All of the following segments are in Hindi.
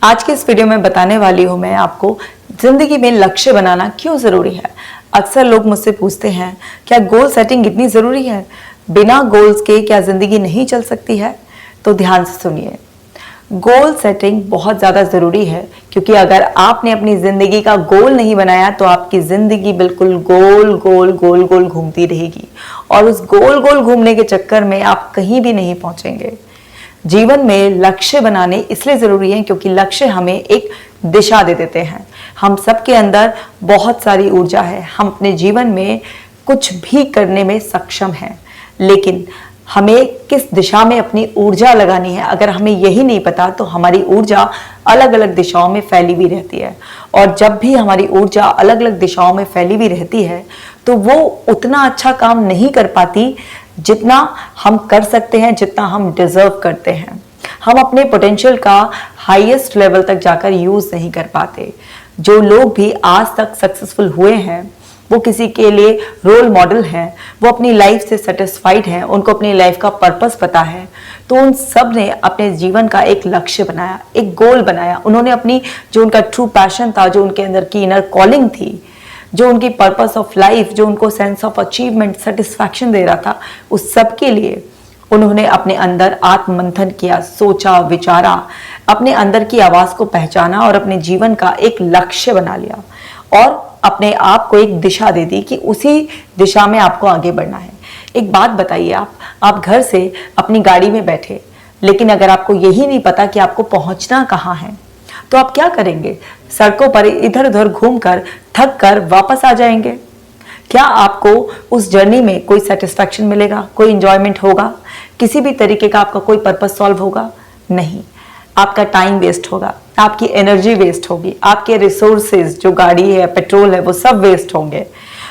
आज के इस वीडियो में बताने वाली हूँ मैं आपको जिंदगी में लक्ष्य बनाना क्यों जरूरी है। अक्सर लोग मुझसे पूछते हैं क्या गोल सेटिंग इतनी जरूरी है, बिना गोल्स के क्या जिंदगी नहीं चल सकती है। तो ध्यान से सुनिए, गोल सेटिंग बहुत ज़्यादा ज़रूरी है क्योंकि अगर आपने अपनी ज़िंदगी का गोल नहीं बनाया तो आपकी ज़िंदगी बिल्कुल गोल गोल गोल गोल घूमती रहेगी और उस गोल गोल घूमने के चक्कर में आप कहीं भी नहीं पहुंचेंगे। जीवन में लक्ष्य बनाने इसलिए ज़रूरी है क्योंकि लक्ष्य हमें एक दिशा दे देते हैं। हम सबके अंदर बहुत सारी ऊर्जा है, हम अपने जीवन में कुछ भी करने में सक्षम हैं, लेकिन हमें किस दिशा में अपनी ऊर्जा लगानी है अगर हमें यही नहीं पता तो हमारी ऊर्जा अलग अलग दिशाओं में फैली भी रहती है। और जब भी हमारी ऊर्जा अलग अलग दिशाओं में फैली भी रहती है तो वो उतना अच्छा काम नहीं कर पाती जितना हम कर सकते हैं, जितना हम डिजर्व करते हैं। हम अपने पोटेंशियल का हाईएस्ट लेवल तक जाकर यूज नहीं कर पाते। जो लोग भी आज तक सक्सेसफुल हुए हैं वो किसी के लिए रोल मॉडल हैं, वो अपनी लाइफ से सेटिस्फाइड हैं, उनको अपनी लाइफ का पर्पस पता है। तो उन सब ने अपने जीवन का एक लक्ष्य बनाया, एक गोल बनाया। उन्होंने अपनी जो उनका ट्रू पैशन था, जो उनके अंदर की इनर कॉलिंग थी, जो उनकी पर्पस ऑफ लाइफ, जो उनको सेंस ऑफ अचीवमेंट, सेटिस्फैक्शन दे रहा था, उस सब के लिए उन्होंने अपने अंदर आत्ममंथन किया, सोचा, विचारा, अपने अंदर की आवाज को पहचाना और अपने जीवन का एक लक्ष्य बना लिया और अपने आप को एक दिशा दे दी कि उसी दिशा में आपको आगे बढ़ना है। एक बात बताइए, आप घर से अपनी गाड़ी में बैठे, लेकिन अगर आपको यही नहीं पता कि आपको पहुंचना कहाँ है तो आप क्या करेंगे? सड़कों पर इधर उधर घूमकर थक कर वापस आ जाएंगे। क्या आपको उस जर्नी में कोई सेटिस्फैक्शन मिलेगा, कोई इंजॉयमेंट होगा, किसी भी तरीके का आपका कोई पर्पस सॉल्व होगा? नहीं। आपका टाइम वेस्ट होगा, आपकी एनर्जी वेस्ट होगी, आपके रिसोर्सेज जो गाड़ी है, पेट्रोल है, वो सब वेस्ट होंगे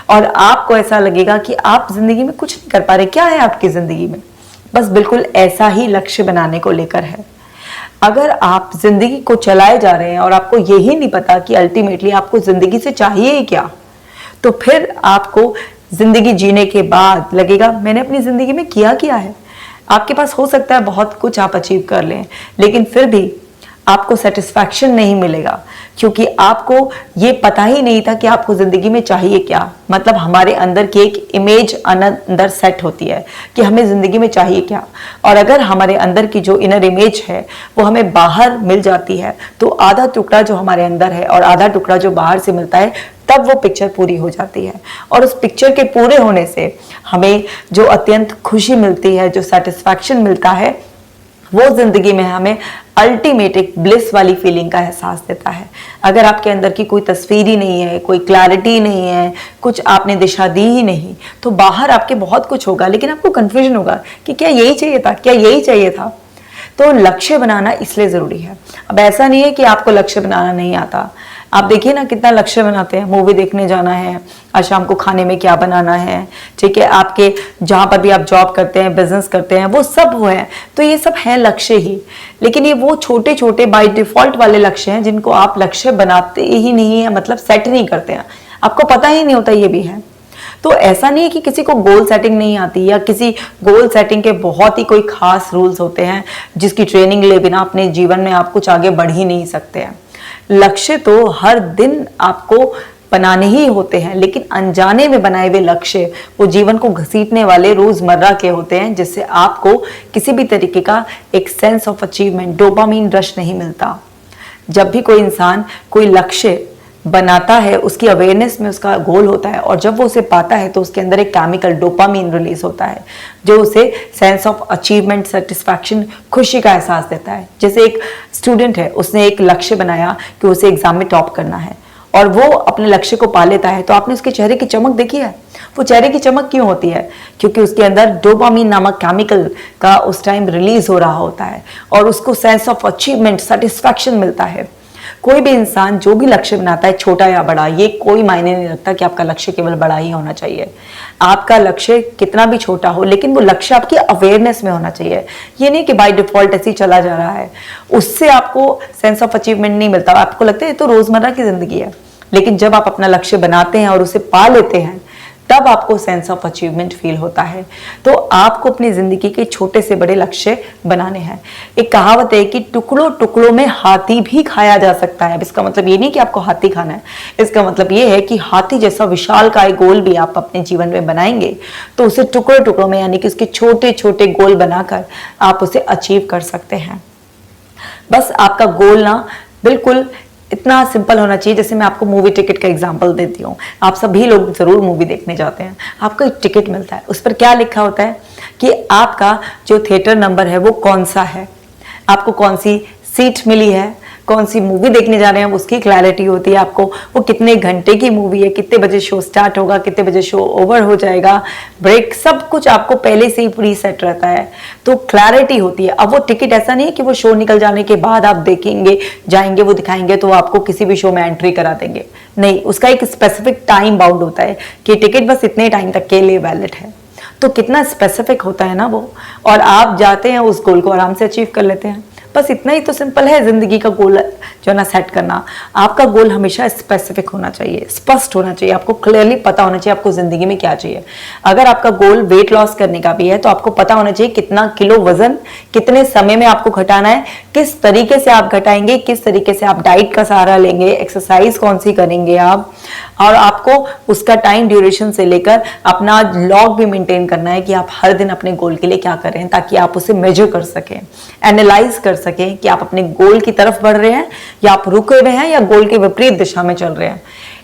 और आपको ऐसा लगेगा कि आप जिंदगी में कुछ नहीं कर पा रहे। क्या है आपकी जिंदगी में? बस बिल्कुल ऐसा ही लक्ष्य बनाने को लेकर है। अगर आप जिंदगी को चलाए जा रहे हैं और आपको यही नहीं पता कि अल्टीमेटली आपको जिंदगी से चाहिए क्या, तो फिर आपको जिंदगी जीने के बाद लगेगा मैंने अपनी जिंदगी में किया है। आपके पास हो सकता है बहुत कुछ आप अचीव कर लें, लेकिन फिर भी आपको सेटिस्फैक्शन नहीं मिलेगा क्योंकि आपको ये पता ही नहीं था कि आपको जिंदगी में चाहिए क्या। मतलब हमारे अंदर की एक इमेज अंदर सेट होती है कि हमें जिंदगी में चाहिए क्या, और अगर हमारे अंदर की जो इनर इमेज है वो हमें बाहर मिल जाती है तो आधा टुकड़ा जो हमारे अंदर है और आधा टुकड़ा जो बाहर से मिलता है, तब वो पिक्चर पूरी हो जाती है। और उस पिक्चर के पूरे होने से हमें जो अत्यंत खुशी मिलती है, जो सेटिस्फैक्शन मिलता है, वो जिंदगी में हमें अल्टीमेट एक ब्लिस वाली फीलिंग का एहसास देता है। अगर आपके अंदर की कोई तस्वीर ही नहीं है, कोई क्लैरिटी नहीं है, कुछ आपने दिशा दी ही नहीं, तो बाहर आपके बहुत कुछ होगा लेकिन आपको कंफ्यूजन होगा कि क्या यही चाहिए था, क्या यही चाहिए था। तो लक्ष्य बनाना इसलिए जरूरी है। अब ऐसा नहीं है कि आपको लक्ष्य बनाना नहीं आता। आप देखिए ना कितना लक्ष्य बनाते हैं। मूवी देखने जाना है, आज शाम को खाने में क्या बनाना है, ठीक है, आपके जहाँ पर भी आप जॉब करते हैं, बिजनेस करते हैं, वो सब वो है। तो ये सब है लक्ष्य ही, लेकिन ये वो छोटे छोटे बाय डिफॉल्ट वाले लक्ष्य हैं जिनको आप लक्ष्य बनाते ही नहीं है, मतलब सेट नहीं करते हैं, आपको पता ही नहीं होता ये भी है। तो ऐसा नहीं है कि किसी को गोल सेटिंग नहीं आती या किसी गोल सेटिंग के बहुत ही कोई खास रूल्स होते हैं जिसकी ट्रेनिंग ले बिना अपने जीवन में आप कुछ आगे बढ़ ही नहीं सकते हैं। लक्ष्य तो हर दिन आपको बनाने ही होते हैं, लेकिन अनजाने में बनाए हुए लक्ष्य वो जीवन को घसीटने वाले रोजमर्रा के होते हैं, जिससे आपको किसी भी तरीके का एक sense of achievement, dopamine rush नहीं मिलता। जब भी कोई इंसान कोई लक्ष्य बनाता है, उसकी अवेयरनेस में उसका गोल होता है और जब वो उसे पाता है तो उसके अंदर एक केमिकल डोपामीन रिलीज होता है जो उसे सेंस ऑफ अचीवमेंट, सेटिस्फैक्शन, खुशी का एहसास देता है। जैसे एक स्टूडेंट है, उसने एक लक्ष्य बनाया कि उसे एग्जाम में टॉप करना है और वो अपने लक्ष्य को पा लेता है, तो आपने उसके चेहरे की चमक देखी है। वो चेहरे की चमक क्यों होती है? क्योंकि उसके अंदर डोपामीन नामक केमिकल का उस टाइम रिलीज हो रहा होता है और उसको सेंस ऑफ अचीवमेंट, सेटिस्फैक्शन मिलता है। कोई भी इंसान जो भी लक्ष्य बनाता है, छोटा या बड़ा, ये कोई मायने नहीं रखता कि आपका लक्ष्य केवल बड़ा ही होना चाहिए। आपका लक्ष्य कितना भी छोटा हो, लेकिन वो लक्ष्य आपकी अवेयरनेस में होना चाहिए। ये नहीं कि बाय डिफॉल्ट ऐसे ही चला जा रहा है, उससे आपको सेंस ऑफ अचीवमेंट नहीं मिलता। आपको लगता है ये तो रोजमर्रा की जिंदगी है, लेकिन जब आप अपना लक्ष्य बनाते हैं और उसे पा लेते हैं तब आपको सेंस ऑफ अचीवमेंट फील होता है। तो आपको अपनी जिंदगी के छोटे से बड़े लक्ष्य बनाने हैं। एक कहावत है कि टुकड़ों टुकड़ों में हाथी भी खाया जा सकता है। इसका मतलब ये नहीं कि आपको हाथी खाना है, इसका मतलब ये है कि हाथी जैसा विशालकाय गोल भी आप अपने जीवन में बनाएंगे तो उसे टुकड़ों टुकड़ों में, यानी कि उसके छोटे छोटे गोल बनाकर आप उसे अचीव कर सकते हैं। बस आपका गोल ना बिल्कुल इतना सिंपल होना चाहिए, जैसे मैं आपको मूवी टिकट का एग्जांपल देती हूँ। आप सभी लोग जरूर मूवी देखने जाते हैं, आपको एक टिकट मिलता है, उस पर क्या लिखा होता है कि आपका जो थिएटर नंबर है वो कौन सा है, आपको कौन सी सीट मिली है, कौन सी मूवी देखने जा रहे हैं उसकी क्लैरिटी होती है आपको, वो कितने घंटे की मूवी है, कितने बजे शो स्टार्ट होगा, कितने बजे शो ओवर हो जाएगा, ब्रेक, सब कुछ आपको पहले से ही प्री सेट रहता है, तो क्लैरिटी होती है। अब वो टिकट ऐसा नहीं है कि वो शो निकल जाने के बाद आप देखेंगे, जाएंगे, वो दिखाएंगे तो आपको किसी भी शो में एंट्री करा देंगे, नहीं, उसका एक स्पेसिफिक टाइम बाउंड होता है कि टिकट बस इतने टाइम तक के लिए वैलिड है। तो कितना स्पेसिफिक होता है ना वो, और आप जाते हैं उस गोल को आराम से अचीव कर लेते हैं। बस इतना ही तो सिंपल है जिंदगी का गोल जो ना सेट करना। आपका गोल हमेशा स्पेसिफिक होना चाहिए, स्पष्ट होना चाहिए, आपको क्लियरली पता होना चाहिए आपको जिंदगी में क्या चाहिए। अगर आपका गोल वेट लॉस करने का भी है तो आपको पता होना चाहिए कितना किलो वजन कितने समय में आपको घटाना है, किस तरीके से आप घटाएंगे, किस तरीके से आप डाइट का सहारा लेंगे, एक्सरसाइज कौन सी करेंगे आप, और आपको उसका टाइम ड्यूरेशन से लेकर अपना लॉग भी मेंटेन करना है कि आप हर दिन अपने गोल के लिए क्या कर रहे हैं, ताकि आप उसे मेजर कर सकें, एनालाइज कर सकें कि आप अपने गोल की तरफ बढ़ रहे हैं या आप रुके हुए हैं या गोल के विपरीत दिशा में चल रहे हैं।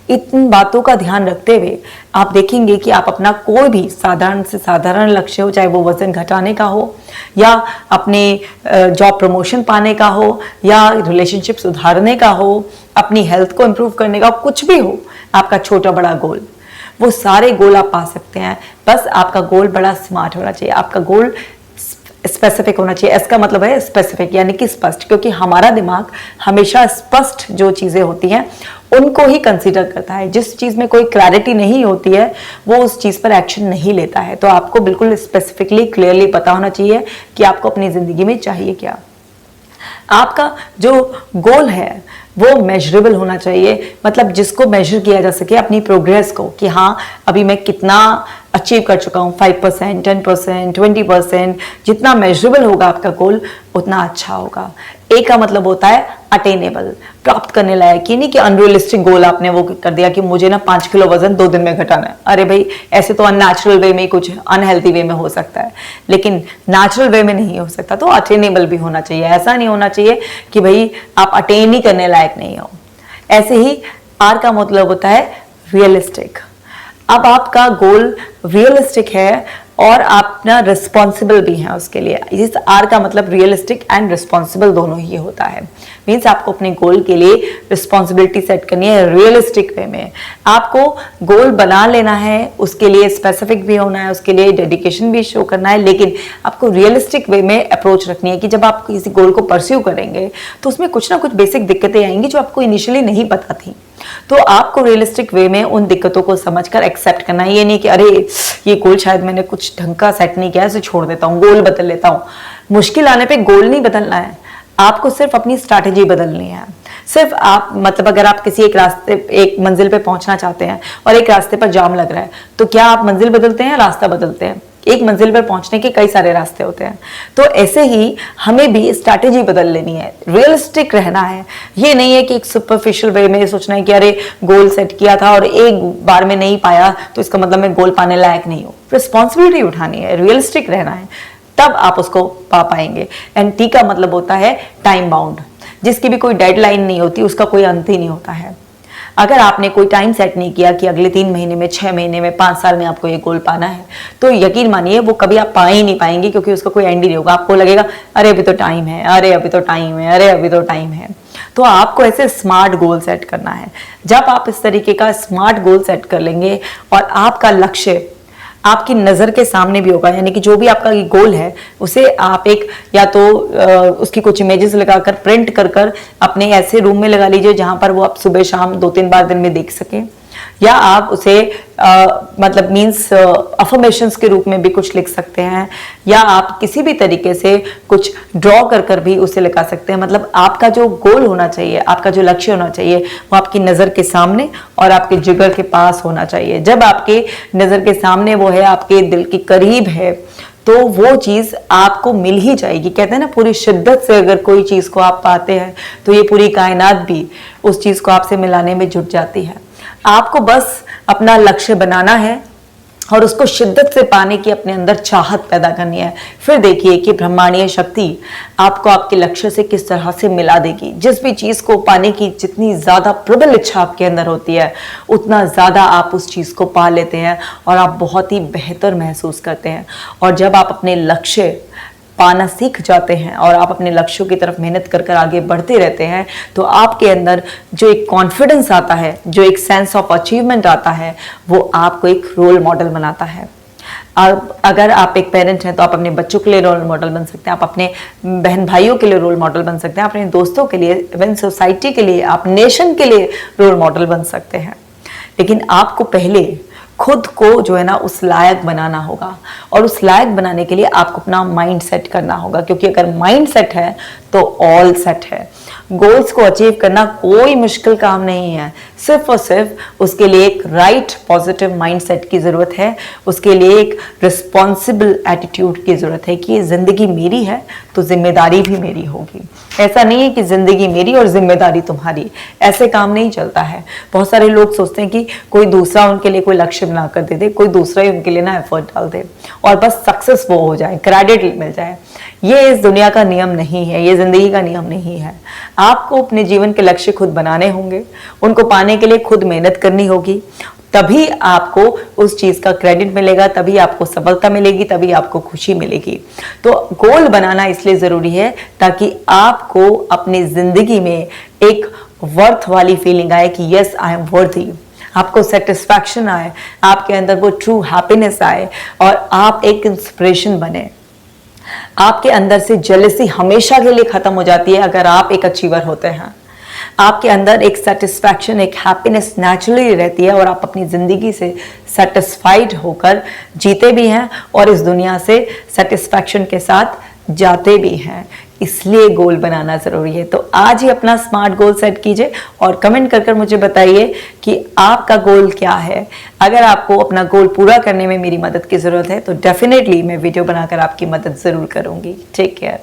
इन बातों का ध्यान रखते हुए आप देखेंगे कि आप अपना कोई भी साधारण से साधारण लक्ष्य हो, चाहे वो वजन घटाने का हो या अपने जॉब प्रमोशन पाने का हो या रिलेशनशिप सुधारने का हो, अपनी हेल्थ को इंप्रूव करने का, कुछ भी हो आपका छोटा बड़ा गोल, वो सारे गोल आप पा सकते हैं। बस आपका गोल बड़ा स्मार्ट होना चाहिए, आपका गोल स्पेसिफिक होना चाहिए। इसका मतलब है स्पेसिफिक यानी कि स्पष्ट, क्योंकि हमारा दिमाग हमेशा स्पष्ट जो चीजें होती हैं उनको ही कंसीडर करता है। जिस चीज में कोई क्लैरिटी नहीं होती है वो उस चीज पर एक्शन नहीं लेता है। तो आपको बिल्कुल स्पेसिफिकली क्लियरली पता होना चाहिए कि आपको अपनी जिंदगी में चाहिए क्या। आपका जो गोल है वो मेजरेबल होना चाहिए, मतलब जिसको मेजर किया जा सके अपनी प्रोग्रेस को, कि हाँ अभी मैं कितना अचीव कर चुका हूँ, 5%, 10%, 20%, जितना मेजरेबल होगा आपका गोल उतना अच्छा होगा। ए का मतलब होता है अटेनेबल, प्राप्त करने लायक, ये नहीं कि अनरियलिस्टिक गोल आपने वो कर दिया कि मुझे ना 5 किलो वजन 2 दिन में घटाना है। अरे भाई ऐसे तो अननेचुरल वे में कुछ अनहेल्थी वे में हो सकता है, लेकिन नेचुरल वे में नहीं हो सकता। तो अटेनेबल भी होना चाहिए, ऐसा नहीं होना चाहिए कि भाई आप अटेन ही करने लायक नहीं हो। ऐसे ही आर का मतलब होता है रियलिस्टिक। अब आपका गोल रियलिस्टिक है और आप ना रिस्पॉन्सिबल भी हैं उसके लिए। इस आर का मतलब रियलिस्टिक एंड रिस्पॉन्सिबल दोनों ही होता है। मीन्स आपको अपने गोल के लिए रिस्पॉन्सिबिलिटी सेट करनी है रियलिस्टिक वे में। आपको गोल बना लेना है, उसके लिए स्पेसिफिक भी होना है, उसके लिए डेडिकेशन भी शो करना है, लेकिन आपको रियलिस्टिक वे में अप्रोच रखनी है कि जब आप किसी गोल को परस्यू करेंगे तो उसमें कुछ ना कुछ बेसिक दिक्कतें आएंगी जो आपको इनिशियली नहीं पता थी। तो आपको रियलिस्टिक वे में उन दिक्कतों को समझकर एक्सेप्ट करना है। ये नहीं कि अरे ये गोल शायद मैंने कुछ ढंग का सेट नहीं किया, इसे छोड़ देता हूँ, गोल बदल लेता हूँ। मुश्किल आने पे गोल नहीं बदलना है, आपको सिर्फ अपनी स्ट्रैटेजी बदलनी है। सिर्फ आप मतलब अगर आप किसी एक मंजिल पे पहुंचना चाहते हैं और एक रास्ते पर जाम लग रहा है, तो क्या आप मंजिल बदलते हैं या रास्ता बदलते हैं? एक मंजिल पर पहुंचने के कई सारे रास्ते होते हैं। तो ऐसे ही हमें भी स्ट्रैटेजी बदल लेनी है, रियलिस्टिक रहना है। ये नहीं है कि एक सुपरफिशियल वे में सोचना है कि अरे गोल सेट किया था और एक बार में नहीं पाया तो इसका मतलब मैं गोल पाने लायक नहीं हूँ। रिस्पॉन्सिबिलिटी उठानी है, रियलिस्टिक रहना है, तब आप उसको पा पाएंगे। एंड टी का मतलब होता है टाइम बाउंड, जिसकी भी कोई डेडलाइन नहीं होती, उसका कोई अंत ही नहीं होता है। अगर आपने कोई टाइम सेट नहीं किया कि अगले 3 महीने में, 6 महीने में, 5 साल में आपको ये गोल पाना है, तो यकीन मानिए वो कभी आप पा ही नहीं पाएंगे, क्योंकि उसका कोई एंड ही नहीं होगा। आपको लगेगा अरे अभी तो टाइम है, अरे अभी तो टाइम है, अरे अभी तो टाइम है। तो आपको ऐसे स्मार्ट गोल सेट करना है। जब आप इस तरीके का स्मार्ट गोल सेट कर लेंगे और आपका लक्ष्य आपकी नज़र के सामने भी होगा, यानी कि जो भी आपका गोल है उसे आप एक या तो उसकी कुछ इमेजेस लगाकर प्रिंट कर अपने ऐसे रूम में लगा लीजिए जहां पर वो आप सुबह शाम 2-3 बार दिन में देख सकें, या आप उसे मतलब मीन्स अफर्मेशंस के रूप में भी कुछ लिख सकते हैं, या आप किसी भी तरीके से कुछ ड्रॉ कर भी उसे लिखा सकते हैं। मतलब आपका जो गोल होना चाहिए, आपका जो लक्ष्य होना चाहिए, वो आपकी नज़र के सामने और आपके जिगर के पास होना चाहिए। जब आपके नज़र के सामने वो है, आपके दिल के करीब है, तो वो चीज आपको मिल ही जाएगी। कहते हैं ना, पूरी शिद्दत से अगर कोई चीज को आप पाते हैं तो ये पूरी कायनात भी उस चीज को आपसे मिलाने में जुट जाती है। आपको बस अपना लक्ष्य बनाना है और उसको शिद्दत से पाने की अपने अंदर चाहत पैदा करनी है। फिर देखिए कि ब्रह्मांडीय शक्ति आपको आपके लक्ष्य से किस तरह से मिला देगी। जिस भी चीज को पाने की जितनी ज्यादा प्रबल इच्छा आपके अंदर होती है, उतना ज्यादा आप उस चीज को पा लेते हैं और आप बहुत ही बेहतर महसूस करते हैं। और जब आप अपने लक्ष्य पाना सीख जाते हैं और आप अपने लक्ष्यों की तरफ मेहनत कर कर आगे बढ़ते रहते हैं, तो आपके अंदर जो एक कॉन्फिडेंस आता है, जो एक सेंस ऑफ अचीवमेंट आता है, वो आपको एक रोल मॉडल बनाता है। अब अगर आप एक पेरेंट हैं तो आप अपने बच्चों के लिए रोल मॉडल बन सकते हैं, आप अपने बहन भाइयों के लिए रोल मॉडल बन सकते हैं, अपने दोस्तों के लिए, इवन सोसाइटी के लिए, आप नेशन के लिए रोल मॉडल बन सकते हैं। लेकिन आपको पहले खुद को जो है ना उस लायक बनाना होगा, और उस लायक बनाने के लिए आपको अपना माइंड सेट करना होगा, क्योंकि अगर माइंड सेट है तो ऑल सेट है। गोल्स को अचीव करना कोई मुश्किल काम नहीं है, सिर्फ और सिर्फ उसके लिए एक राइट पॉजिटिव माइंड सेट की ज़रूरत है। उसके लिए एक रिस्पॉन्सिबल एटीट्यूड की ज़रूरत है कि ये ज़िंदगी मेरी है तो जिम्मेदारी भी मेरी होगी। ऐसा नहीं है कि ज़िंदगी मेरी और जिम्मेदारी तुम्हारी, ऐसे काम नहीं चलता है। बहुत सारे लोग सोचते हैं कि कोई दूसरा उनके लिए कोई लक्ष्य बना कर दे दे, कोई दूसरा ही उनके लिए ना एफर्ट डाल दे और बस सक्सेस वो हो जाए, क्रेडिट मिल जाए। ये इस दुनिया का नियम नहीं है, ये जिंदगी का नियम नहीं है। आपको अपने जीवन के लक्ष्य खुद बनाने होंगे, उनको पाने के लिए खुद मेहनत करनी होगी, तभी आपको उस चीज का क्रेडिट मिलेगा, तभी आपको सफलता मिलेगी, तभी आपको खुशी मिलेगी। तो गोल बनाना इसलिए जरूरी है ताकि आपको अपनी जिंदगी में एक वर्थ वाली फीलिंग आए कि यस आई एम वर्दी, आपको सेटिस्फैक्शन आए, आपके अंदर वो ट्रू हैप्पीनेस आए और आप एक इंस्पिरेशन बने। आपके अंदर से जेलसी हमेशा के लिए खत्म हो जाती है अगर आप एक अचीवर होते हैं। आपके अंदर एक सेटिस्फैक्शन, एक हैप्पीनेस नेचुरली रहती है और आप अपनी जिंदगी से सेटिस्फाइड होकर जीते भी हैं और इस दुनिया से सेटिस्फैक्शन के साथ जाते भी हैं। इसलिए गोल बनाना जरूरी है। तो आज ही अपना स्मार्ट गोल सेट कीजिए और कमेंट कर कर मुझे बताइए कि आपका गोल क्या है। अगर आपको अपना गोल पूरा करने में मेरी मदद की जरूरत है तो डेफिनेटली मैं वीडियो बनाकर आपकी मदद जरूर करूंगी। Take care.